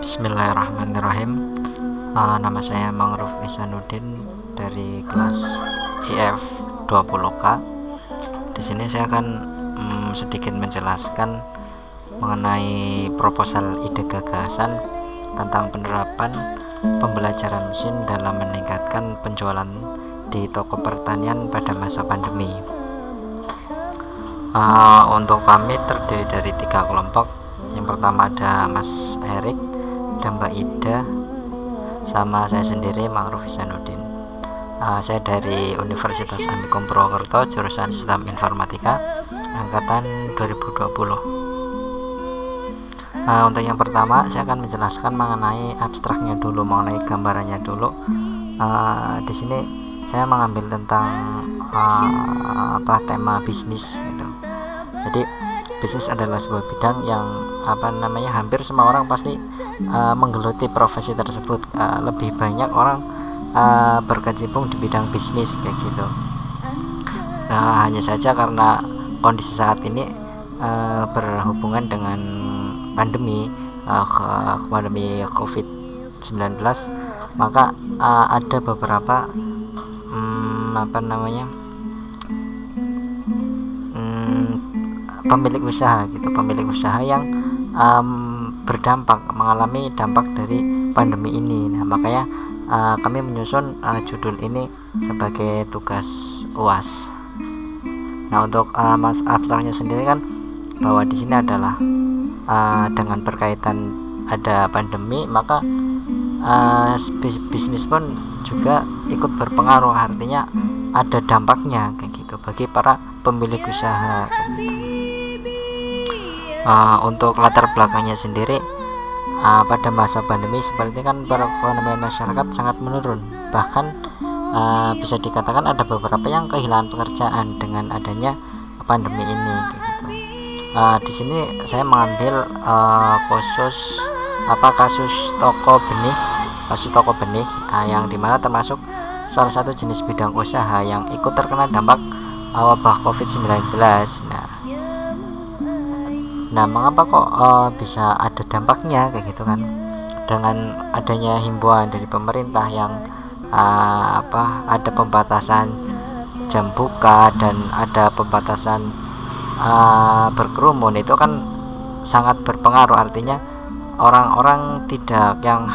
Bismillahirrahmanirrahim. Nama saya Mangruf Ihsanuddin dari kelas IF 20K. Di sini saya akan sedikit menjelaskan mengenai proposal ide gagasan tentang penerapan pembelajaran mesin dalam meningkatkan penjualan di toko pertanian pada masa pandemi. Untuk kami terdiri dari 3 kelompok. Yang pertama ada Mas Erik dan Mbak Ida, sama saya sendiri Mangruf Ihsanuddin. Saya dari Universitas Amikom Purwokerto, jurusan Sistem Informatika, angkatan 2020. Untuk yang pertama saya akan menjelaskan mengenai abstraknya dulu, mengenai gambarannya dulu. Di sini saya mengambil tentang tema bisnis gitu. Jadi bisnis adalah sebuah bidang yang hampir semua orang pasti menggeluti profesi tersebut. Lebih banyak orang berkecimpung di bidang bisnis kayak gitu. Hanya saja karena kondisi saat ini berhubungan dengan pandemi COVID-19, maka ada beberapa pemilik usaha yang berdampak, mengalami dampak dari pandemi ini. Makanya kami menyusun judul ini sebagai tugas UAS. Untuk mas abstraknya sendiri kan bahwa di sini adalah dengan berkaitan ada pandemi, maka bisnis pun juga ikut berpengaruh, artinya ada dampaknya kayak gitu bagi para pemilik usaha kayak gitu. Untuk latar belakangnya sendiri, pada masa pandemi seperti kan perekonomian masyarakat sangat menurun, bahkan bisa dikatakan ada beberapa yang kehilangan pekerjaan dengan adanya pandemi ini kayak gitu. Di sini saya mengambil kasus toko benih yang dimana termasuk salah satu jenis bidang usaha yang ikut terkena dampak wabah COVID-19. Nah, mengapa kok bisa ada dampaknya kayak gitu kan? Dengan adanya himbauan dari pemerintah yang ada pembatasan jam buka dan ada pembatasan berkerumun, itu kan sangat berpengaruh. Artinya orang-orang tidak yang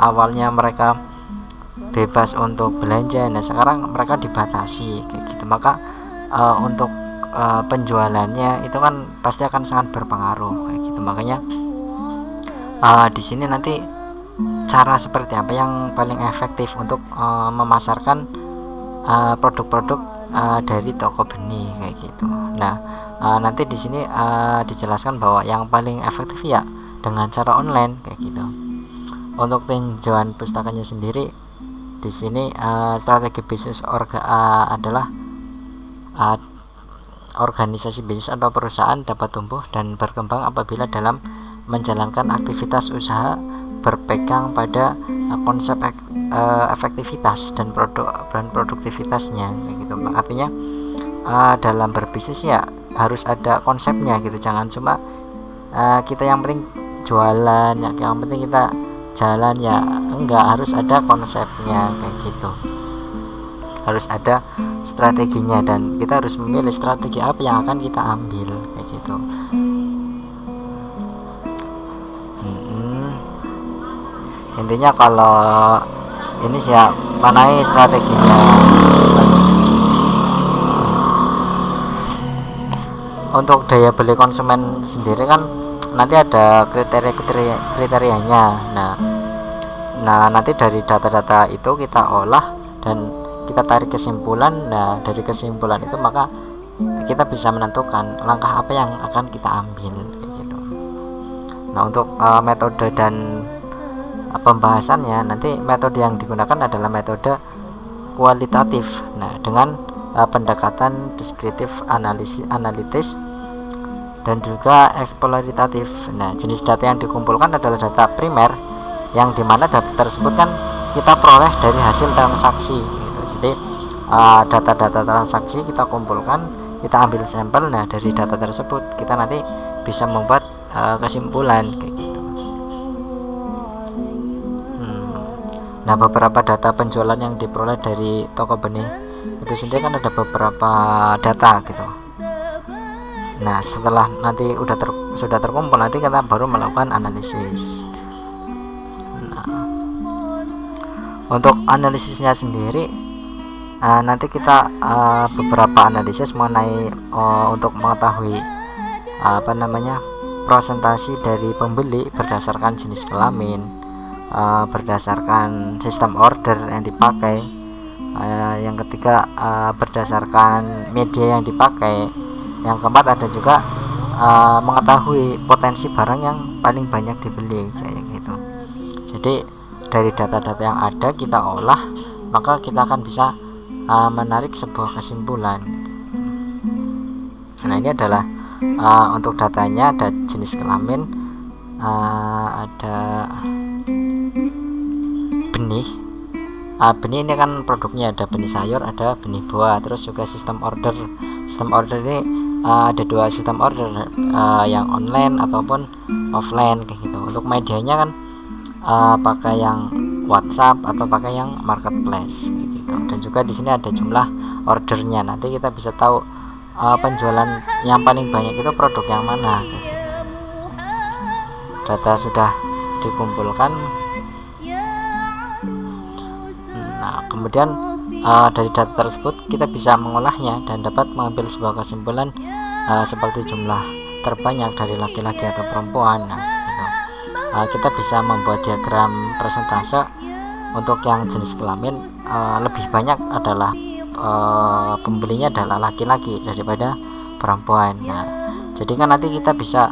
awalnya mereka bebas untuk belanja, nah sekarang mereka dibatasi kayak gitu. Maka untuk penjualannya itu kan pasti akan sangat berpengaruh kayak gitu. Makanya di sini nanti cara seperti apa yang paling efektif untuk memasarkan produk-produk dari toko benih kayak gitu. Nanti di sini dijelaskan bahwa yang paling efektif ya dengan cara online kayak gitu. Untuk tinjauan pustakanya sendiri, di sini strategi bisnis adalah organisasi bisnis atau perusahaan dapat tumbuh dan berkembang apabila dalam menjalankan aktivitas usaha berpegang pada konsep efektivitas dan produktivitasnya kayak gitu. Artinya dalam berbisnis ya harus ada konsepnya gitu, jangan cuma kita yang penting jualan, yang penting kita jalan, ya enggak, harus ada konsepnya kayak gitu, harus ada strateginya, dan kita harus memilih strategi apa yang akan kita ambil kayak gitu. Intinya kalau ini sih ya, manai strateginya. Untuk daya beli konsumen sendiri kan nanti ada kriterianya. Nah nanti dari data-data itu kita olah dan kita tarik kesimpulan. Nah dari kesimpulan itu maka kita bisa menentukan langkah apa yang akan kita ambil kayak gitu. Nah untuk metode dan pembahasannya, nanti metode yang digunakan adalah metode kualitatif. Nah dengan pendekatan deskriptif, analitis, dan juga eksploratif. Nah jenis data yang dikumpulkan adalah data primer, yang dimana data tersebut kan kita peroleh dari hasil transaksi gitu. Jadi data-data transaksi kita kumpulkan, kita ambil sampel. Nah dari data tersebut kita nanti bisa membuat kesimpulan kayak gitu. Nah, beberapa data penjualan yang diperoleh dari toko benih itu sendiri kan ada beberapa data gitu. Nah, setelah nanti sudah terkumpul, nanti kita baru melakukan analisis. Nah, untuk analisisnya sendiri nanti kita beberapa analisis mengenai untuk mengetahui presentasi dari pembeli berdasarkan jenis kelamin, berdasarkan sistem order yang dipakai, yang ketiga berdasarkan media yang dipakai, yang keempat ada juga mengetahui potensi barang yang paling banyak dibeli kayak gitu. Jadi dari data-data yang ada kita olah, maka kita akan bisa menarik sebuah kesimpulan. Nah, ini adalah untuk datanya, ada jenis kelamin, ada benih. Benih ini kan produknya ada benih sayur, ada benih buah, terus juga sistem order. Sistem order ini ada dua sistem order, yang online ataupun offline kayak gitu. Untuk medianya kan pakai yang WhatsApp atau pakai yang marketplace kayak gitu. Dan juga di sini ada jumlah ordernya. Nanti kita bisa tahu penjualan yang paling banyak itu produk yang mana kayak gitu. Data sudah dikumpulkan. Nah, kemudian dari data tersebut kita bisa mengolahnya dan dapat mengambil sebuah kesimpulan seperti jumlah terbanyak dari laki-laki atau perempuan. Nah, gitu. Kita bisa membuat diagram persentase untuk yang jenis kelamin, lebih banyak adalah pembelinya adalah laki-laki daripada perempuan. Nah, jadi kan nanti kita bisa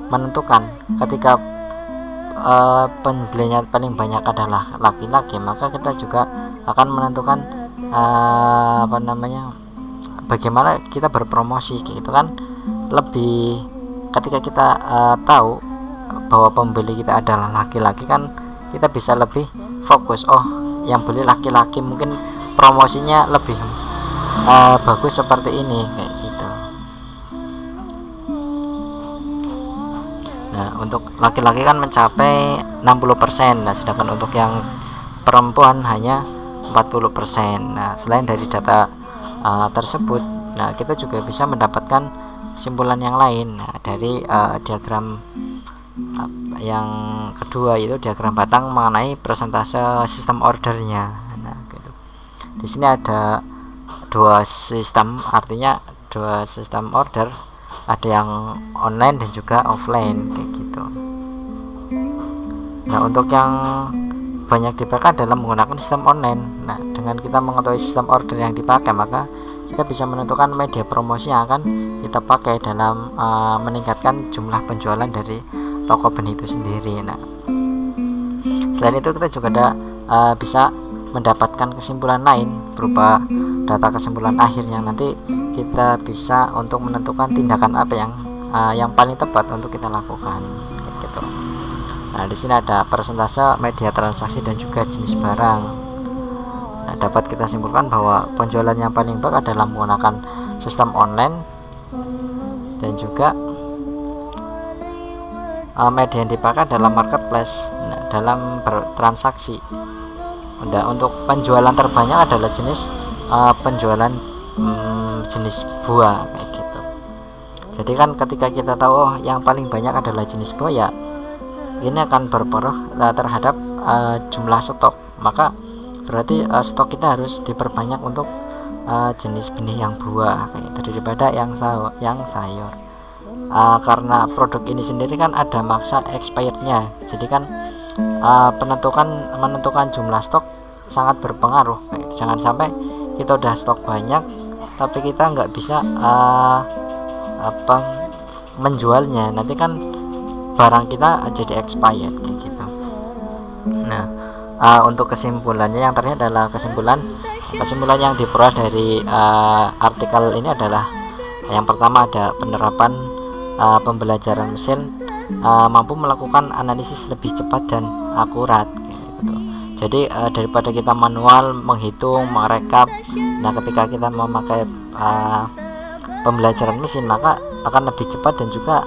menentukan ketika pembelinya paling banyak adalah laki-laki, maka kita juga akan menentukan bagaimana kita berpromosi gitu kan. Lebih ketika kita tahu bahwa pembeli kita adalah laki-laki, kan kita bisa lebih fokus, oh yang beli laki-laki, mungkin promosinya lebih bagus seperti ini kayak gitu. Nah, untuk laki-laki kan mencapai 60%, nah sedangkan untuk yang perempuan hanya 40%. Nah, selain dari data tersebut, nah kita juga bisa mendapatkan kesimpulan yang lain. Nah, dari diagram yang kedua, itu diagram batang mengenai persentase sistem ordernya. Nah, gitu. Di sini ada dua sistem, artinya dua sistem order, ada yang online dan juga offline kayak gitu. Nah, untuk yang banyak dipakai adalah menggunakan sistem online. Nah, dengan kita mengetahui sistem order yang dipakai, maka kita bisa menentukan media promosi yang akan kita pakai dalam meningkatkan jumlah penjualan dari toko benih itu sendiri. Nah, selain itu kita juga bisa mendapatkan kesimpulan lain berupa data kesimpulan akhir yang nanti kita bisa untuk menentukan tindakan apa yang paling tepat untuk kita lakukan gitu. Nah, di sini ada persentase, media transaksi, dan juga jenis barang. Nah, dapat kita simpulkan bahwa penjualan yang paling baik adalah menggunakan sistem online dan juga media yang dipakai dalam marketplace, dalam bertransaksi. Nah, untuk penjualan terbanyak adalah jenis penjualan jenis buah kayak gitu. Jadi kan ketika kita tahu yang paling banyak adalah jenis buah, ya ini akan berpengaruh terhadap jumlah stok. Maka berarti stok kita harus diperbanyak untuk jenis benih yang buah kayak gitu daripada yang sayur. Karena produk ini sendiri kan ada masa expirednya, jadi kan menentukan jumlah stok sangat berpengaruh. Jangan sampai kita udah stok banyak tapi kita nggak bisa menjualnya, nanti kan barang kita jadi expired kayak gitu. Nah, untuk kesimpulannya yang terakhir adalah kesimpulan yang diperoleh dari artikel ini adalah yang pertama ada penerapan pembelajaran mesin mampu melakukan analisis lebih cepat dan akurat gitu. Jadi daripada kita manual menghitung, merekap, nah ketika kita memakai pembelajaran mesin maka akan lebih cepat dan juga